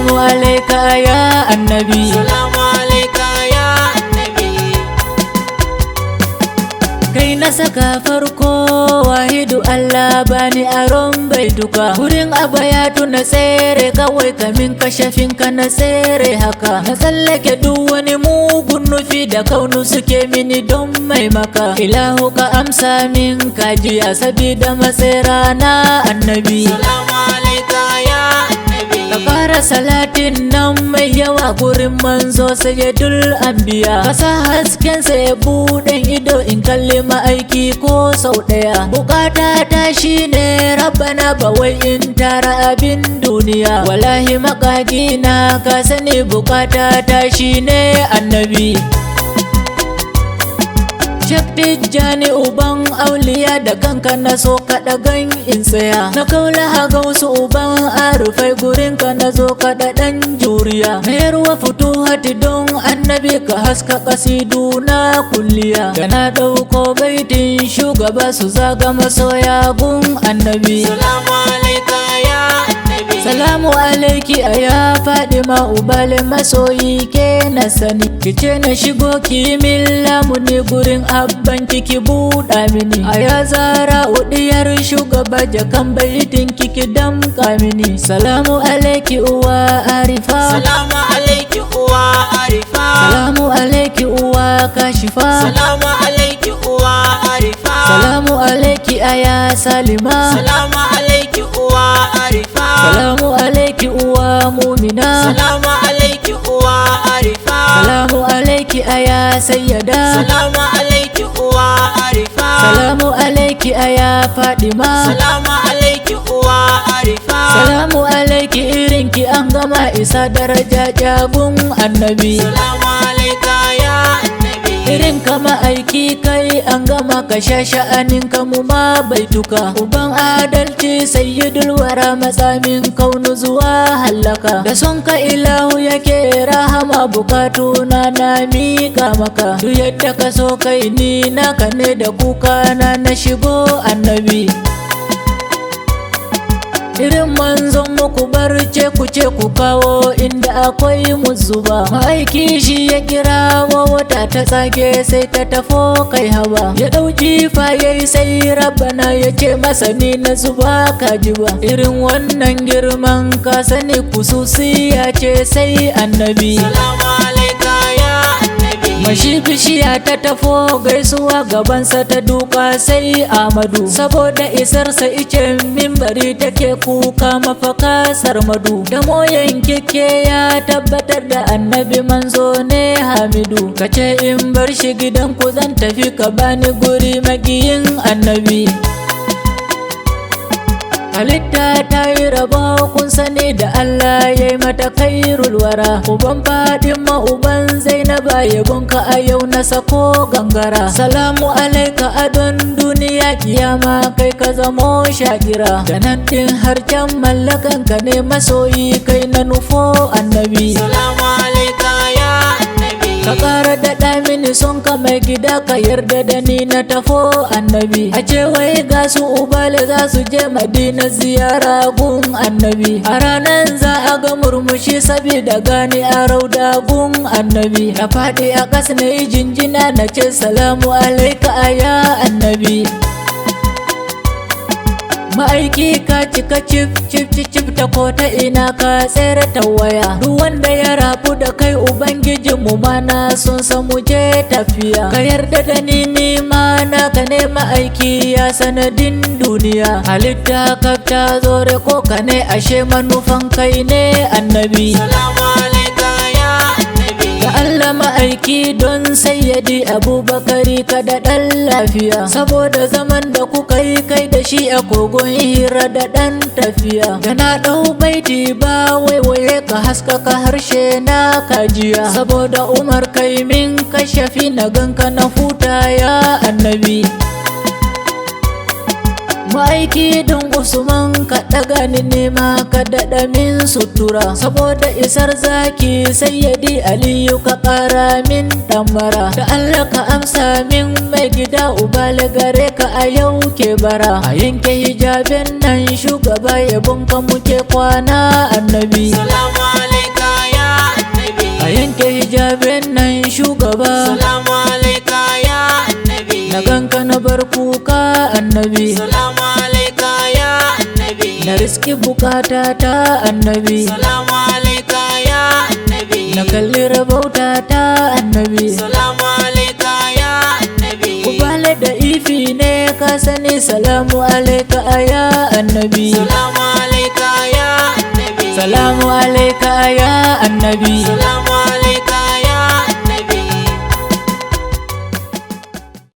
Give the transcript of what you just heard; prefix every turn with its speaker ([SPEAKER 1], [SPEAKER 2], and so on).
[SPEAKER 1] salamu alaika ya annabi.
[SPEAKER 2] Salamu alaika ya annabi.
[SPEAKER 1] Kai na saka farko wahidu Allah bani aron baituka. Wurin abayatu na tsere kawai kamin kashafin ka na tsere haka. Na tsallake duk wani mugun nufi da kaunu suke mini don mai maka. Ilahu ka amsa min kajiya sabida matsera na annabi.
[SPEAKER 2] Salamu alaika ya annabi.
[SPEAKER 1] Ka fara salatin nan mai yawa gurin manzo sayyidul anbiya. Ka sa haskensa ya buɗen ido in kalli ma'aiki ko sau ɗaya. Bukata ta shine rabbana ba wai in tara abin duniya. Wallahi makagina ka sani bukata ta shine annabi. Shek Tijjani uban auliya da kanka na so kaɗagan in tsaya. Na kaula haga wasu uban arufai gurin ka na zo kaɗaɗan juriya. Mayarwa fito hati don annabi ka haska kasidu na kulliya. Da na ɗauko baitin shugaba su zaga masoya gun annabi.
[SPEAKER 2] Salamu alaika ya annabi.
[SPEAKER 1] Salamu alaiki a ya Fadima ubale masoyi ke na sani. Kice na shigo ki min lamuni gurin abban kiki buɗa mini. A ya zara udiyar shugaba jakan baitin kiki damƙa mini. Salamu alaiki uwa arifa.
[SPEAKER 2] Salamu alaiki uwa arifa.
[SPEAKER 1] Salamu alaiki uwa kashifa.
[SPEAKER 2] Salamu alaiki uwa arifa.
[SPEAKER 1] Salamu alaiki aya salima.
[SPEAKER 2] Salamu alaiki uwa arifa.
[SPEAKER 1] Salamu alaiki uwa mumina.
[SPEAKER 2] Salamu alaiki uwa arifa.
[SPEAKER 1] Salamu alaiki aya sayyada.
[SPEAKER 2] Salamu alaiki uwa arifa.
[SPEAKER 1] Salamu alaiki aya Fadima.
[SPEAKER 2] Salamu alaiki uwa arifa.
[SPEAKER 1] Salamu alaiki irinki an gama isa daraja jagun annabi.
[SPEAKER 2] Salamu alaika ya annabi.
[SPEAKER 1] Irin kama aiki kai an gama ka sha sha'anin kamu ma baituka. Uban adalci sayyidul wara matsamin kaunu zuwa hallaka. Da son ka ilahu yake rahama bukatuna na mika maka. Duk yadda ka so kai ni naka ne da kuka na shigo annabi. Irin manzon muku barce ku ce ku kawo inda akwai muzuba. Ma'aiki shi ya kira wa wata ta tsage sai ta tafo kai hawa. Ya ɗauki faye sai rabbana ya ce masa ni na zuba ka ji ba. Irin wannan girman ka sani kususiya ce sai annabi.
[SPEAKER 2] Salamu alaika ya annabi.
[SPEAKER 1] Mashi bishiya ta tafo gaisuwa gabansa ta duka sai Amadu. Saboda isarsa ice mimbari take kuka mafaka sarmadu. Da moyan keke ya tabbatar da annabi manzo ne Hamidu. Kace in bar shi gidan ku zan tafi ka bani guri magiyin annabi. Halitta ta yi rabo kun sani da Allah ya yi mata kairul wara. Uban Fadima uban Zainaba yabonka a yau na sako gangara. Salamu alaika adon duniya kiyama kai ka zamo shakira. Da nan din har can mallakan ka ne masoyi kai na nufo annabi.
[SPEAKER 2] Salamu alaika ya annabi.
[SPEAKER 1] Ka ƙara daɗa mini son ka mai gida ka yarda da ni na tafo annabi. A ce wai ga su ubale za su je Madina ziyara gun annabi. A ranar za a ga murmushi sabida gani a rauda gun annabi. Na faɗi a ƙasa na yi jinjina na ce salamu alaika ya annabi. Ma'aiki ka cika cif cif cif ta ko ta ina ka tsere ta waya. Duk wanda ya rabu da kai ubangijin mu ma na sun san mu je tafiya. Ka yarda da ni ma naka ne ma'aiki ya sanadin duniya. Halitta ka ta zore ko ka ne ashe manufan kai ne annabi.
[SPEAKER 2] Salamu alaika ya annabi.
[SPEAKER 1] Da Allah ma'aiki don sayyadi Abubakari ka da ɗan lafiya. Saboda zaman da kuka yi kai da shi a kogon hira da ɗan tafiya. Da na ɗau baiti ba waiwaye ka haskaka harshe na kajiya. Saboda Umar kai min kashafi na ganka na huta ya annabi. Ma'aiki don Usman ka ɗaga ni nema ka daɗa min sutura. Saboda isar zaki sayyadi Aliyu ka ƙara min ɗambara. Da Allah ka amsa min mai gida ubale gare ka a yau ke bara. A yanke hijabin nan shugaba yabon ka muke kwana annabi.
[SPEAKER 2] Salamu alaikum.
[SPEAKER 1] yanke hijabin nan shugaba.
[SPEAKER 2] Salamu alaika ya annabi.
[SPEAKER 1] Na ganka na bar kuka annabi.
[SPEAKER 2] Salamu alaika ya annabi.
[SPEAKER 1] Na riski bukata ta annabi.
[SPEAKER 2] Salamu alaika ya annabi.
[SPEAKER 1] Na kalli rabauta ta annabi.
[SPEAKER 2] Salamu alaika ya annabi.
[SPEAKER 1] Kubale da ifi ne ka sani. Salamu alaika ya annabi.
[SPEAKER 2] Salamu alaika ya annabi.
[SPEAKER 1] Salamu alaika ya annabi.
[SPEAKER 2] Salamu alaika